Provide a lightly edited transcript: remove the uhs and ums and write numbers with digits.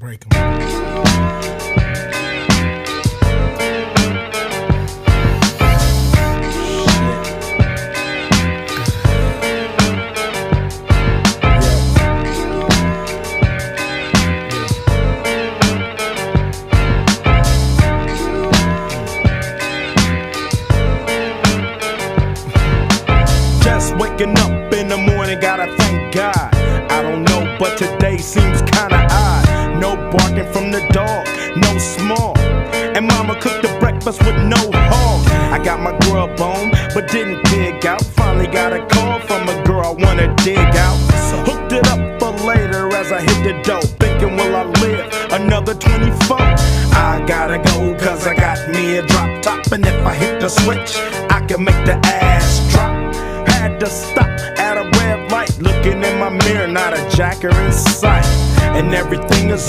Break 'em. Just waking up in the morning, gotta thank God. I don't know, but today seems kinda odd. No barking from the dog, no small. And mama cooked the breakfast with no hog. I got my grub on, but didn't dig out. Finally got a call from a girl I wanna dig out. So hooked it up for later as I hit the dough. Thinking, will I live another 24? I gotta go, cause I got me a drop top. And if I hit the switch, I can make the ass drop. Had to stop at a red light, looking in my mirror, not a jacker in sight. And everything is